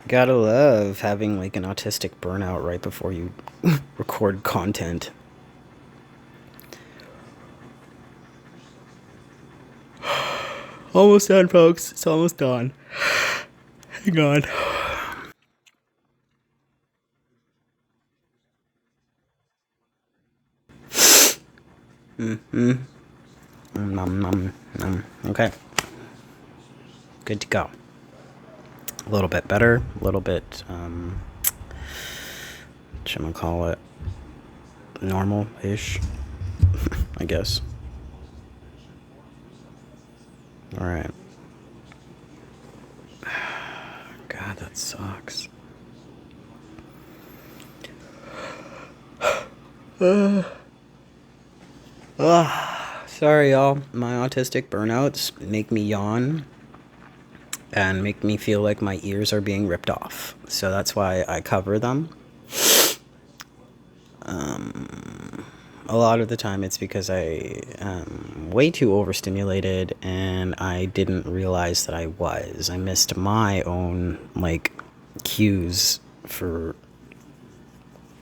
Gotta love having like an autistic burnout right before you record content. Almost done, folks. It's almost done. Hang on. Okay. Good to go. A little bit better. A little bit, whatchamacallit, normal-ish, I guess. Alright. God, that sucks. Sorry, y'all. My autistic burnouts make me yawn and make me feel like my ears are being ripped off. So that's why I cover them. A lot of the time it's because I am way too overstimulated and I didn't realize that I was. I missed my own, like, cues for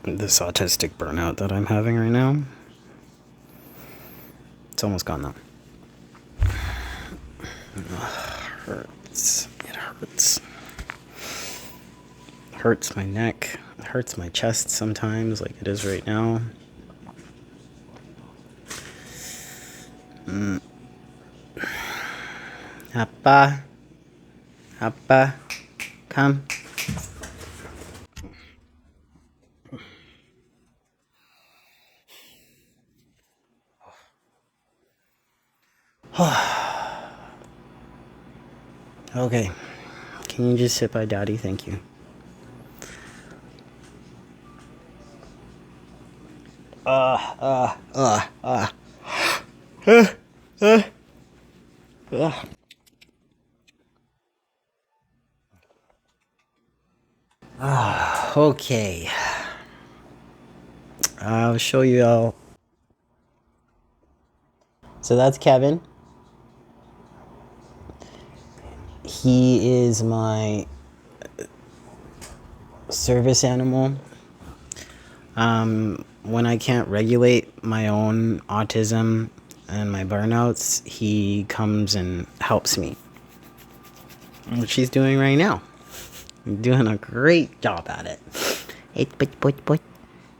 this autistic burnout that I'm having right now. It's almost gone though. Hurts. It hurts. Hurts my neck. It hurts my chest sometimes, like it is right now. Appa. Appa. Come. Okay. Can you just sit by Daddy? Thank you. Okay. I'll show you all. So that's Kevin. He is my service animal. When I can't regulate my own autism and my burnouts, he comes and helps me. Which he's doing right now. Doing a great job at it. It's but.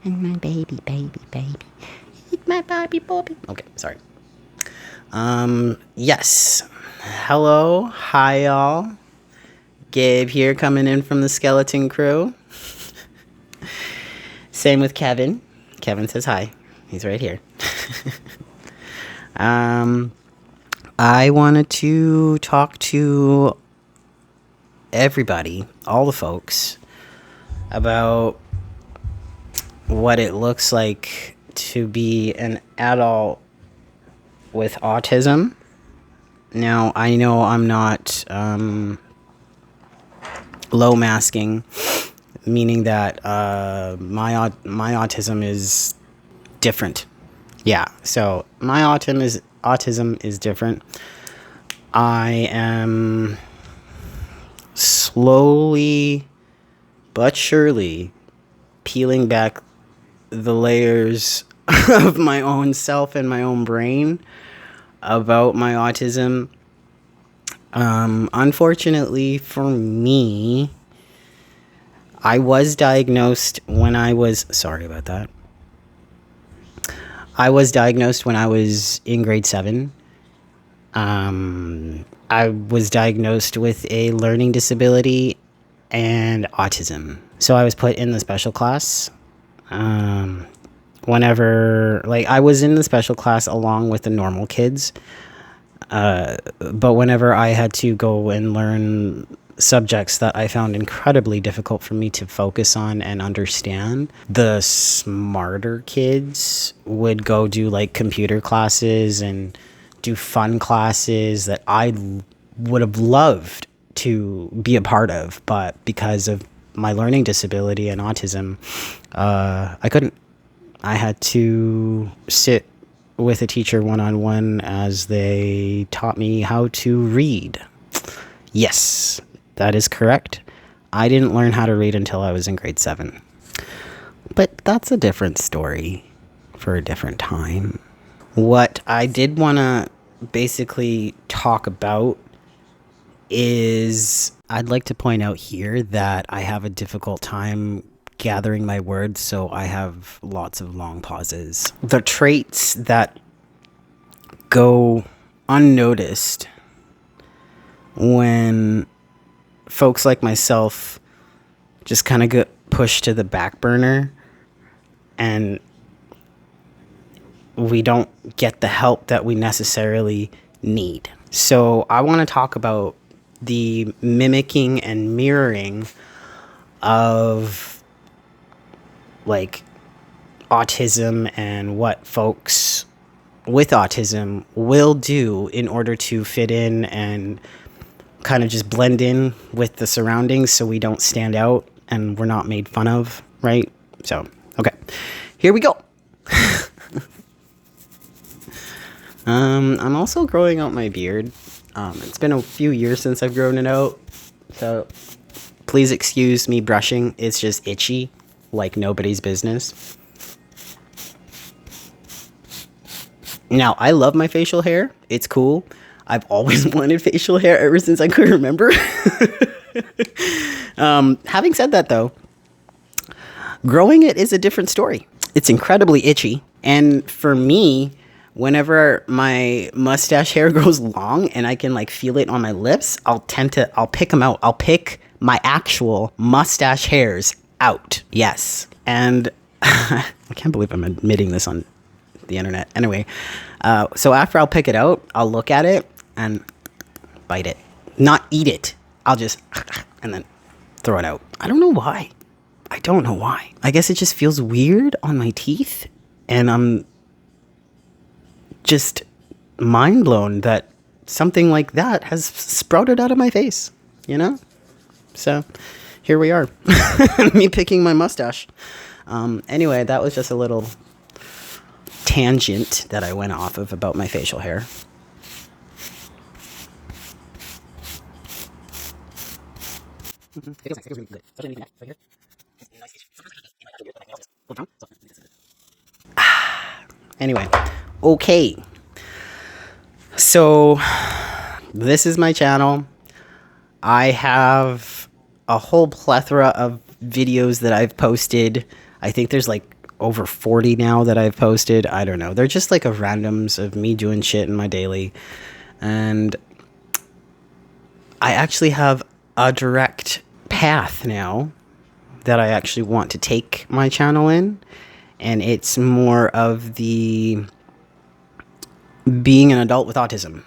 And my baby. It's my baby. Okay, sorry. Yes. Hello. Hi, y'all. Gabe here, coming in from the skeleton crew. Same with Kevin. Kevin says hi. He's right here. I wanted to talk to everybody, all the folks, about what it looks like to be an adult with autism. Now, I know I'm not low masking, meaning that my autism is different. Yeah, so my autism is different. I am slowly but surely peeling back the layers of my own self and my own brain about my autism. Unfortunately for me, I was diagnosed when I was, sorry about that. I was diagnosed when I was in grade 7. I was diagnosed with a learning disability and autism. So I was put in the special class. Whenever, like, I was in the special class along with the normal kids. But whenever I had to go and learn subjects that I found incredibly difficult for me to focus on and understand, the smarter kids would go do like computer classes and do fun classes that I would have loved to be a part of, but because of my learning disability and autism, I couldn't. I had to sit with a teacher one-on-one as they taught me how to read. Yes, that is correct. I didn't learn how to read until I was in grade 7. But that's a different story for a different time. What I did want to basically talk about is I'd like to point out here that I have a difficult time gathering my words, so I have lots of long pauses. The traits that go unnoticed when folks like myself just kind of get pushed to the back burner and we don't get the help that we necessarily need. So I want to talk about the mimicking and mirroring of like autism and what folks with autism will do in order to fit in and kind of just blend in with the surroundings so we don't stand out and we're not made fun of, right? So, okay, here we go. I'm also growing out my beard. It's been a few years since I've grown it out, so please excuse me brushing. It's just itchy, like nobody's business. Now, I love my facial hair. It's cool. I've always wanted facial hair ever since I could remember. Having said that, though, growing it is a different story. It's incredibly itchy. And for me, whenever my mustache hair grows long and I can like feel it on my lips, I'll pick them out. I'll pick my actual mustache hairs out. Yes. And I can't believe I'm admitting this on the internet. Anyway, so after I'll pick it out, I'll look at it and bite it. Not eat it. I'll just and then throw it out. I don't know why. I guess it just feels weird on my teeth, and I'm just mind blown that something like that has sprouted out of my face, you know? So here we are. Me picking my mustache. Anyway, that was just a little tangent that I went off of about my facial hair. Anyway, okay. So this is my channel. I have a whole plethora of videos that I've posted. I think there's like over 40 now that I've posted. I don't know. They're just like a randoms of me doing shit in my daily. And I actually have a direct path now that I actually want to take my channel in. And it's more of the being an adult with autism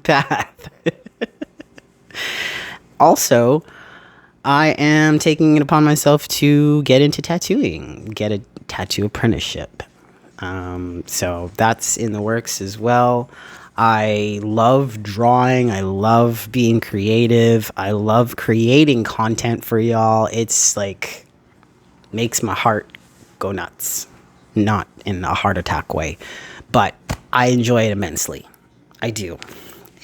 path. Also, I am taking it upon myself to get into tattooing, get a tattoo apprenticeship. So that's in the works as well. I love drawing. I love being creative. I love creating content for y'all. It's like makes my heart go nuts. Not in a heart attack way, but I enjoy it immensely. I do.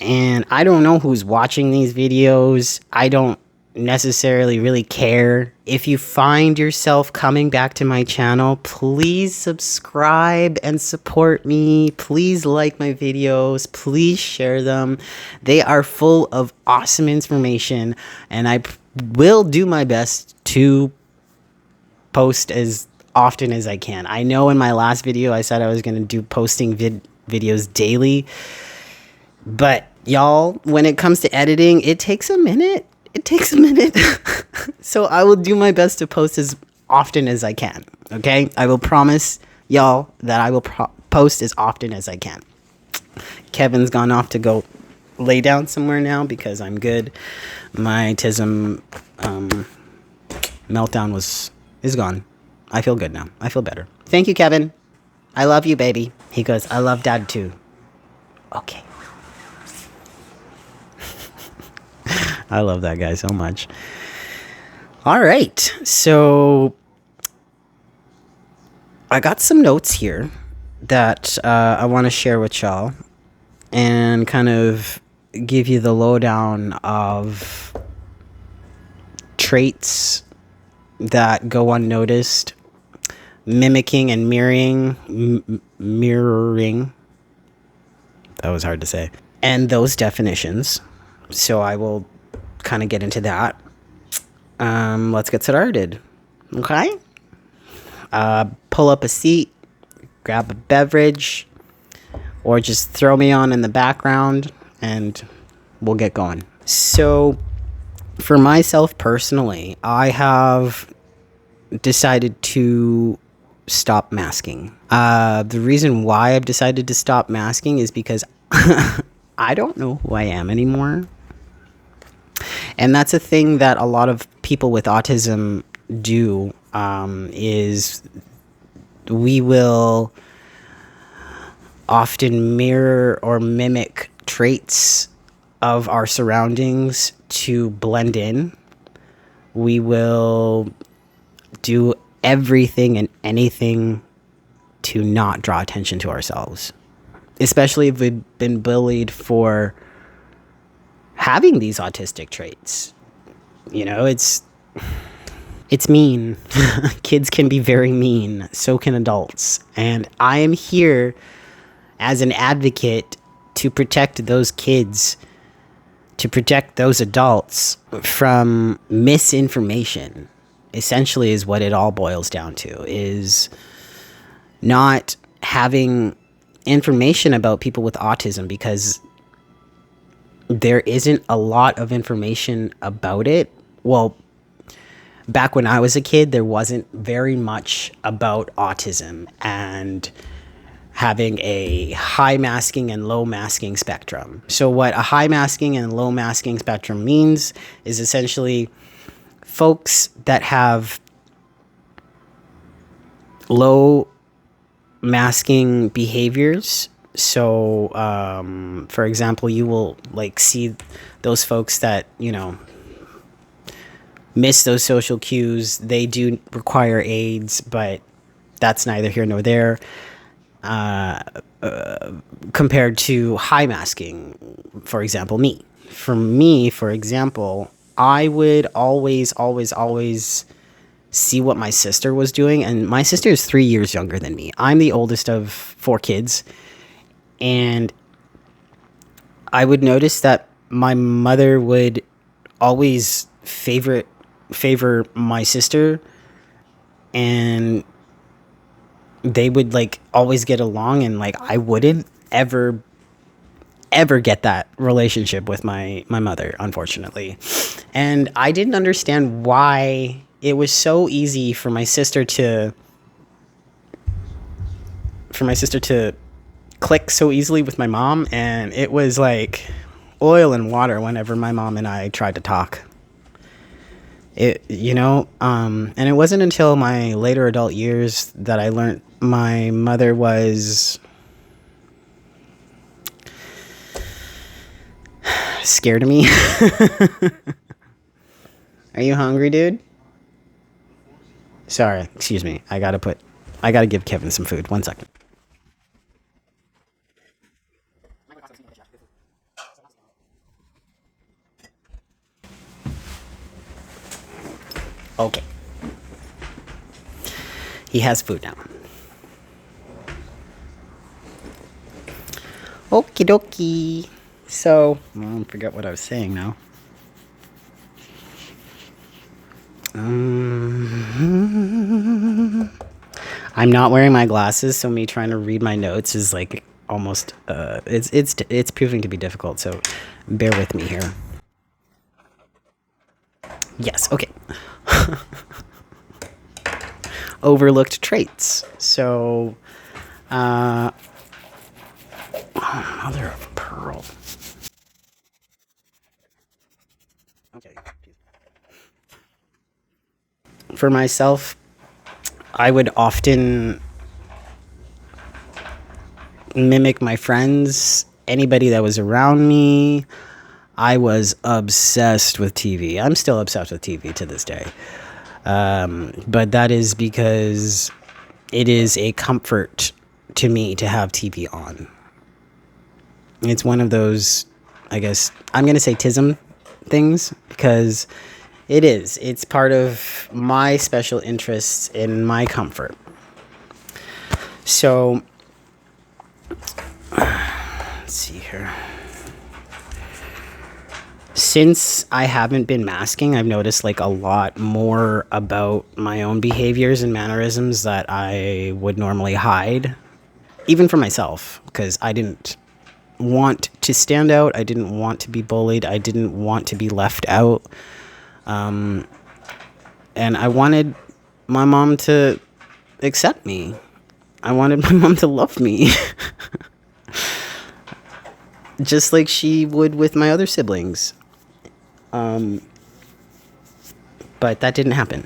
And I don't know who's watching these videos. I don't necessarily really care. If you find yourself coming back to my channel, please subscribe and support me. Please like my videos. Please share them. They are full of awesome information, and I will do my best to post as often as I can. I know in my last video I said I was going to do posting videos daily, but y'all, when it comes to editing, it takes a minute. So I will do my best to post as often as I can. Okay? I will promise y'all that I will post as often as I can. Kevin's gone off to go lay down somewhere now because I'm good. My autism meltdown is gone. I feel good now. I feel better. Thank you, Kevin. I love you, baby. He goes, I love Dad too. Okay. I love that guy so much. All right. So I got some notes here that I want to share with y'all and kind of give you the lowdown of traits that go unnoticed. Mimicking and mirroring. That was hard to say. And those definitions. So I will kind of get into that. Let's get started. Okay? Pull up a seat, grab a beverage, or just throw me on in the background and we'll get going. So for myself personally, I have decided to stop masking. The reason why I've decided to stop masking is because I don't know who I am anymore. And that's a thing that a lot of people with autism do, is we will often mirror or mimic traits of our surroundings to blend in. We will do everything and anything to not draw attention to ourselves, especially if we've been bullied for having these autistic traits. You know, it's mean. Kids can be very mean. So can adults. And I am here as an advocate to protect those kids, to protect those adults from misinformation. Essentially is what it all boils down to, is not having information about people with autism, because there isn't a lot of information about it. Well, back when I was a kid, there wasn't very much about autism and having a high masking and low masking spectrum. So what a high masking and low masking spectrum means is essentially folks that have low masking behaviors. So, for example, you will like see those folks that, you know, miss those social cues. They do require aids, but that's neither here nor there. Compared to high masking, for example, me. For me, for example, I would always see what my sister was doing. And my sister is 3 years younger than me. I'm the oldest of 4 kids. And I would notice that my mother would always favor my sister. And they would like always get along. And like I wouldn't ever get that relationship with my mother, unfortunately. And I didn't understand why it was so easy for my sister to click so easily with my mom, and it was like oil and water whenever my mom and I tried to talk. And it wasn't until my later adult years that I learned my mother was scared of me. Are you hungry, dude? Sorry, excuse me. I gotta give Kevin some food. 1 second. Okay. He has food now. Okie dokie. So, I forget what I was saying now. I'm not wearing my glasses, so me trying to read my notes is like almost it's proving to be difficult, so bear with me here. Yes, okay. Overlooked traits. So mother of pearl. Okay. For myself, I would often mimic my friends, anybody that was around me. I was obsessed with TV. I'm still obsessed with TV to this day. But that is because it is a comfort to me to have TV on. It's one of those, I guess, I'm going to say tism things, because It is. It's part of my special interests in my comfort. So, let's see here. Since I haven't been masking, I've noticed like a lot more about my own behaviors and mannerisms that I would normally hide, even for myself, because I didn't want to stand out. I didn't want to be bullied. I didn't want to be left out. And I wanted my mom to accept me. I wanted my mom to love me. Just like she would with my other siblings. But that didn't happen.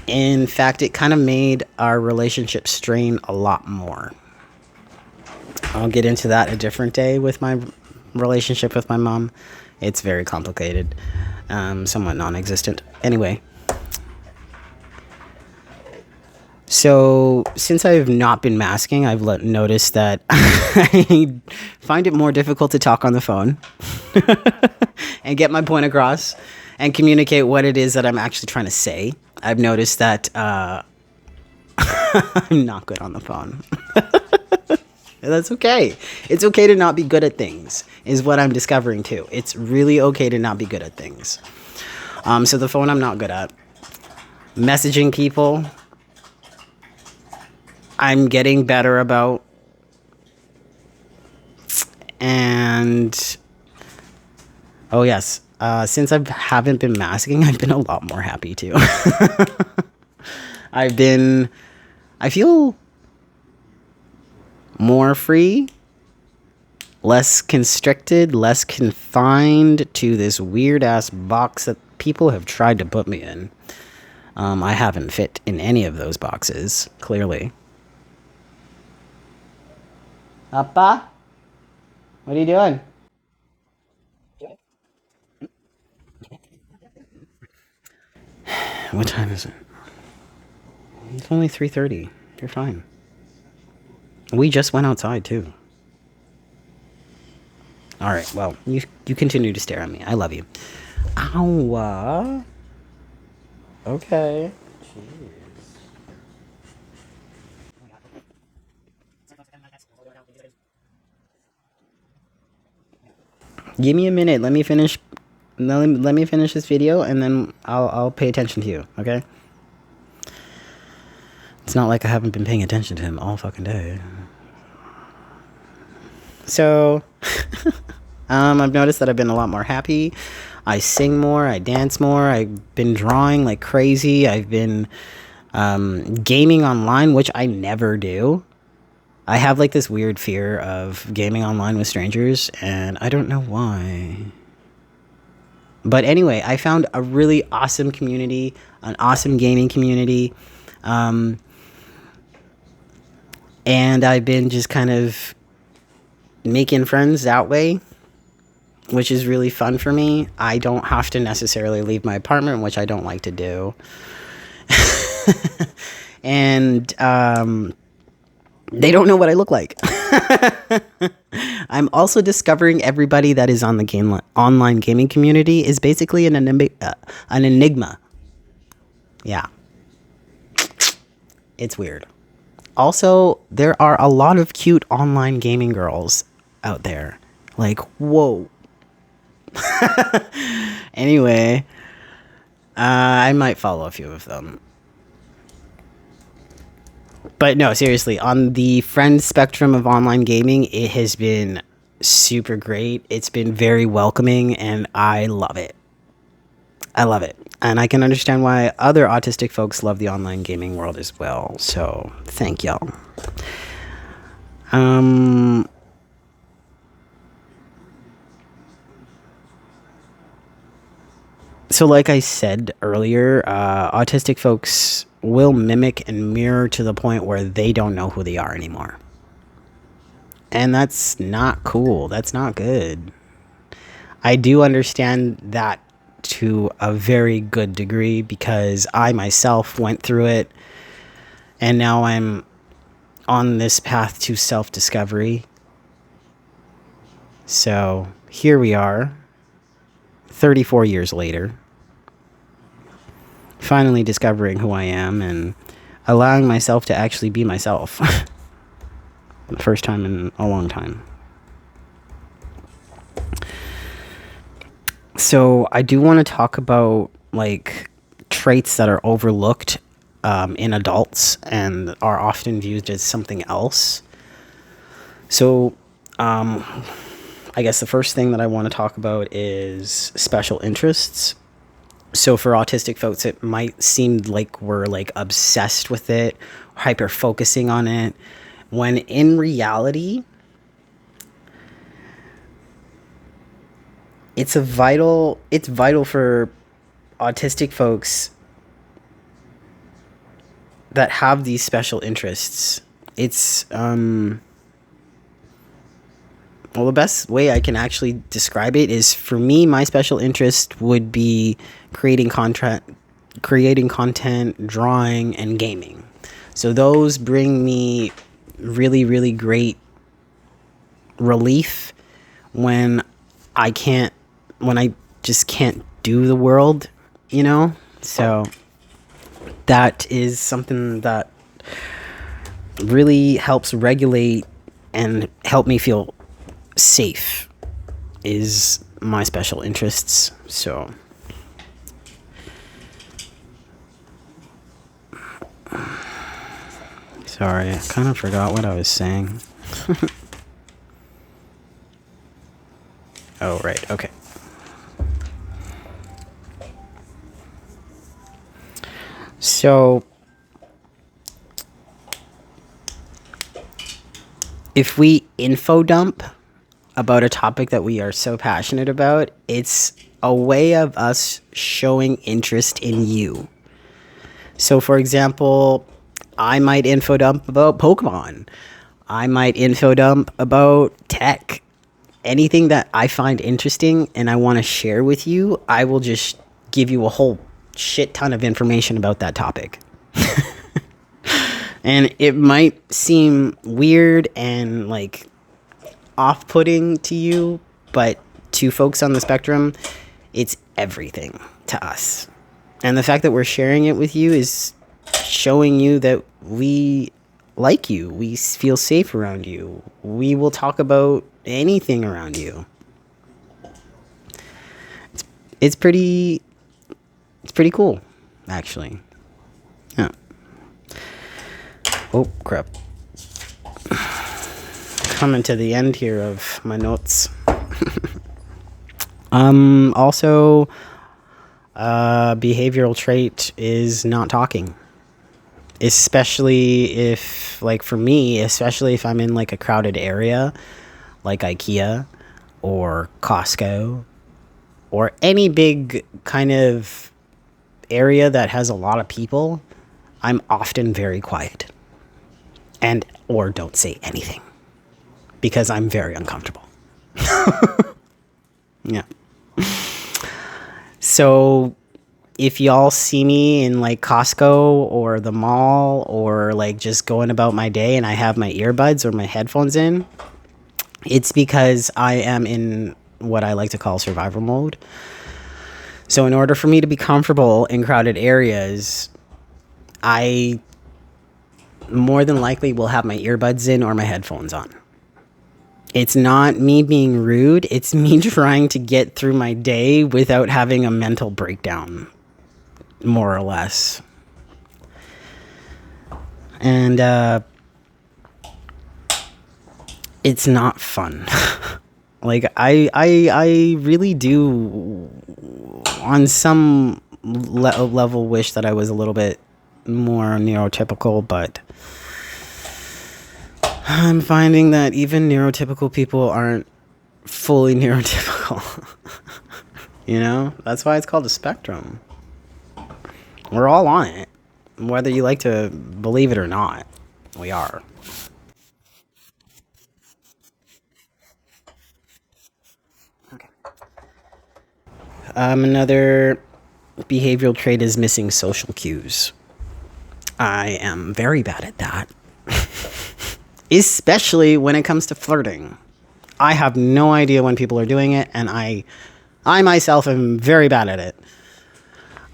In fact, it kind of made our relationship strain a lot more. I'll get into that a different day with my relationship with my mom. It's very complicated, somewhat non-existent. Anyway, so since I've not been masking, I've noticed that I find it more difficult to talk on the phone and get my point across and communicate what it is that I'm actually trying to say. I've noticed that I'm not good on the phone. That's okay. It's okay to not be good at things, is what I'm discovering too. It's really okay to not be good at things. So the phone I'm not good at. Messaging people, I'm getting better about. And oh yes, since I haven't been masking, I've been a lot more happy too. I feel more free, less constricted, less confined to this weird ass box that people have tried to put me in. I haven't fit in any of those boxes, clearly. Appa? What are you doing? What time is it? It's only 3:30. You're fine. We just went outside too. All right. Well, you continue to stare at me. I love you. Ow. Okay. Give me a minute. Let me finish. Let me finish this video, and then I'll pay attention to you. Okay. It's not like I haven't been paying attention to him all fucking day. So, I've noticed that I've been a lot more happy. I sing more. I dance more. I've been drawing like crazy. I've been gaming online, which I never do. I have like this weird fear of gaming online with strangers, and I don't know why. But anyway, I found a really awesome community, an awesome gaming community. And I've been just kind of making friends that way, which is really fun for me. I don't have to necessarily leave my apartment, which I don't like to do. And they don't know what I look like. I'm also discovering everybody that is on the online gaming community is basically an enigma. Yeah. It's weird. Also, there are a lot of cute online gaming girls out there. Like, whoa. Anyway, I might follow a few of them. But no, seriously, on the friend spectrum of online gaming, it has been super great. It's been very welcoming, and I love it. I love it. And I can understand why other autistic folks love the online gaming world as well. So, thank y'all. So like I said earlier, autistic folks will mimic and mirror to the point where they don't know who they are anymore. And that's not cool. That's not good. I do understand that to a very good degree because I myself went through it, and now I'm on this path to self-discovery. So here we are, 34 years later. finally discovering who I am and allowing myself to actually be myself. The first time in a long time. So I do want to talk about like traits that are overlooked in adults and are often viewed as something else. So I guess the first thing that I want to talk about is special interests. So for autistic folks, it might seem like we're like obsessed with it, hyper focusing on it, when in reality, it's vital for autistic folks that have these special interests. It's well, the best way I can actually describe it is, for me, my special interest would be creating content, drawing, and gaming. So those bring me really, really great relief when I just can't do the world, you know? So that is something that really helps regulate and help me feel safe, is my special interests. So sorry, I kind of forgot what I was saying. Oh, right, okay. So if we info dump about a topic that we are so passionate about, it's a way of us showing interest in you. So for example, I might info dump about Pokemon. I might info dump about tech. Anything that I find interesting and I want to share with you, I will just give you a whole shit ton of information about that topic. And it might seem weird and like off-putting to you, but to folks on the spectrum, it's everything to us. And the fact that we're sharing it with you is showing you that we like you. We feel safe around you. We will talk about anything around you. It's pretty cool, actually. Yeah. Oh, crap. Coming to the end here of my notes. Also, behavioral trait is not talking. Especially if, like for me, especially if I'm in like a crowded area, like IKEA or Costco or any big kind of area that has a lot of people, I'm often very quiet and or don't say anything because I'm very uncomfortable. Yeah. So if y'all see me in like Costco or the mall or like just going about my day and I have my earbuds or my headphones in, it's because I am in what I like to call survival mode. So in order for me to be comfortable in crowded areas, I more than likely will have my earbuds in or my headphones on. It's not me being rude. It's me trying to get through my day without having a mental breakdown, more or less. And it's not fun. Like I really do on some level wish that I was a little bit more neurotypical, but I'm finding that even neurotypical people aren't fully neurotypical. You know? That's why it's called a spectrum. We're all on it. Whether you like to believe it or not, we are. Okay. Another behavioral trait is missing social cues. I am very bad at that. Especially when it comes to flirting. I have no idea when people are doing it, and I myself am very bad at it.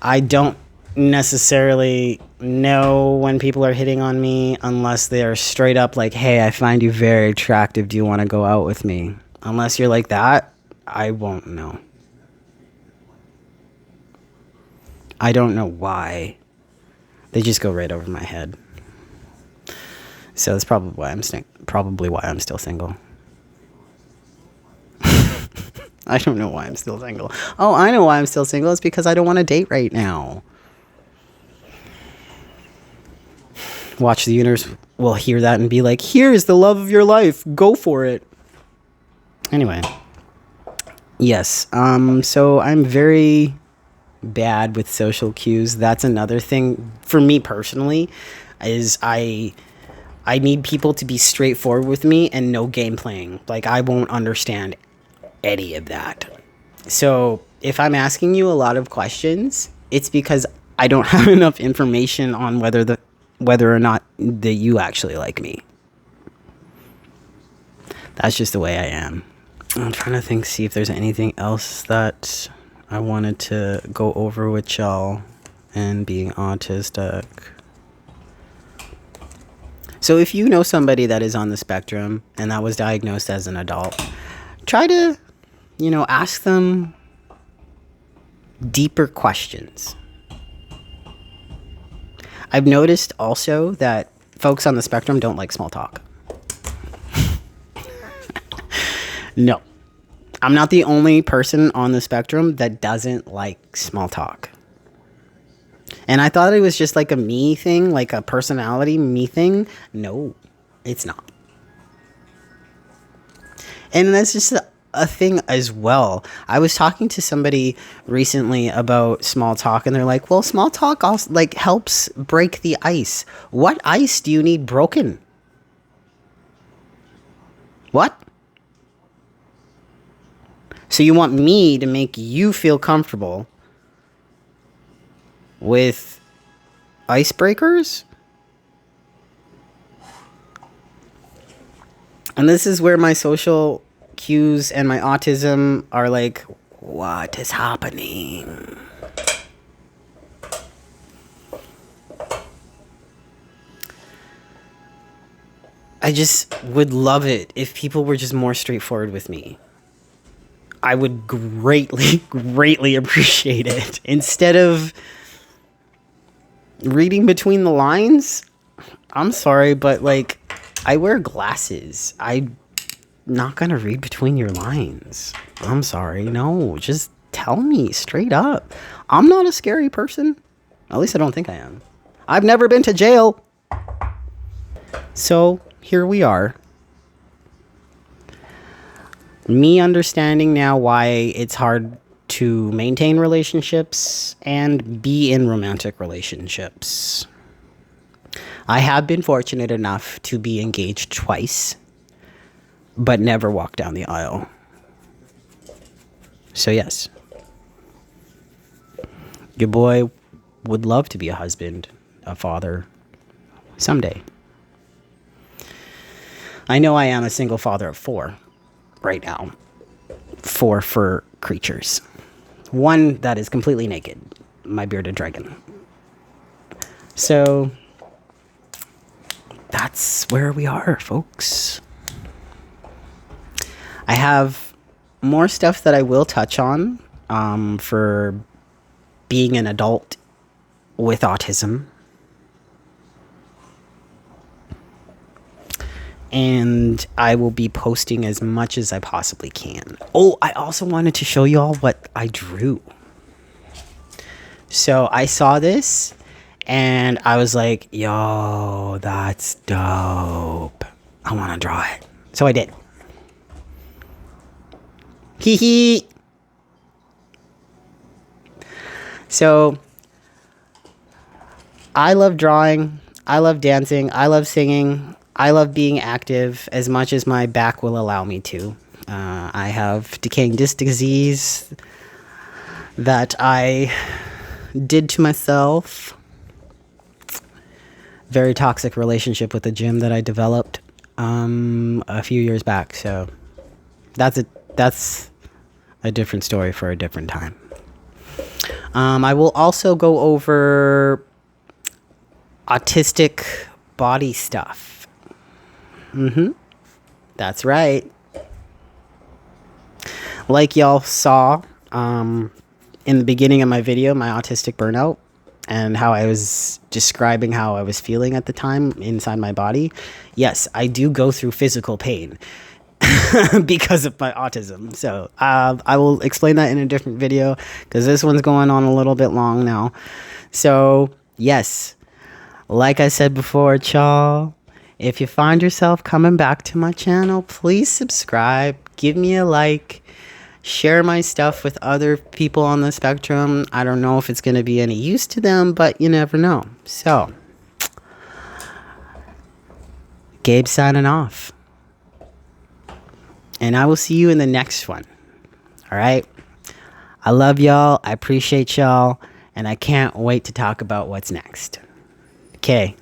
I don't necessarily know when people are hitting on me unless they are straight up like, hey, I find you very attractive. Do you want to go out with me? Unless you're like that, I won't know. I don't know why. They just go right over my head. So that's probably why I'm still single. I don't know why I'm still single. Oh, I know why I'm still single. It's because I don't want to date right now. Watch, the universe will hear that and be like, here's the love of your life. Go for it. Anyway. Yes. So I'm very bad with social cues. That's another thing for me personally, is I need people to be straightforward with me and no game playing. Like, I won't understand any of that. So if I'm asking you a lot of questions, it's because I don't have enough information on whether or not that you actually like me. That's just the way I am. I'm trying to see if there's anything else that I wanted to go over with y'all and being autistic. So if you know somebody that is on the spectrum and that was diagnosed as an adult, try to, ask them deeper questions. I've noticed also that folks on the spectrum don't like small talk. No. I'm not the only person on the spectrum that doesn't like small talk. And I thought it was just like a me thing, like a personality me thing. No, it's not. And that's just a thing as well. I was talking to somebody recently about small talk, and they're like, well, small talk also helps break the ice. What ice do you need broken? What? So you want me to make you feel comfortable with icebreakers? And this is where my social cues and my autism are like, what is happening? I just would love it if people were just more straightforward with me. I would greatly appreciate it. Instead of reading between the lines, I'm sorry, but I wear glasses. I'm not gonna read between your lines. I'm sorry. No, just tell me straight up. I'm not a scary person. At least I don't think I am. I've never been to jail. So here we are. Me understanding now why it's hard to maintain relationships and be in romantic relationships. I have been fortunate enough to be engaged twice, but never walked down the aisle. So yes, your boy would love to be a husband, a father, someday. I know I am a single father of 4 right now. 4 fur creatures. 1 that is completely naked, my bearded dragon. So that's where we are, folks. I have more stuff that I will touch on for being an adult with autism. And I will be posting as much as I possibly can. Oh, I also wanted to show y'all what I drew. So I saw this and I was like, yo, that's dope. I want to draw it. So I did. Hee hee. So I love drawing. I love dancing. I love singing. I love being active as much as my back will allow me to. I have decaying disc disease that I did to myself. Very toxic relationship with the gym that I developed a few years back. So that's a different story for a different time. I will also go over autistic body stuff. That's right. Like y'all saw in the beginning of my video, my autistic burnout, and how I was describing how I was feeling at the time inside my body. Yes, I do go through physical pain because of my autism. So I will explain that in a different video because this one's going on a little bit long now. So yes, like I said before, y'all, if you find yourself coming back to my channel, please subscribe, give me a like, share my stuff with other people on the spectrum. I don't know if it's going to be any use to them, but you never know. So, Gabe signing off. And I will see you in the next one. All right? I love y'all. I appreciate y'all. And I can't wait to talk about what's next. Okay.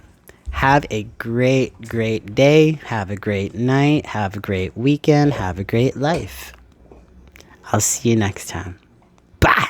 Have a great, great day. Have a great night. Have a great weekend. Have a great life. I'll see you next time. Bye.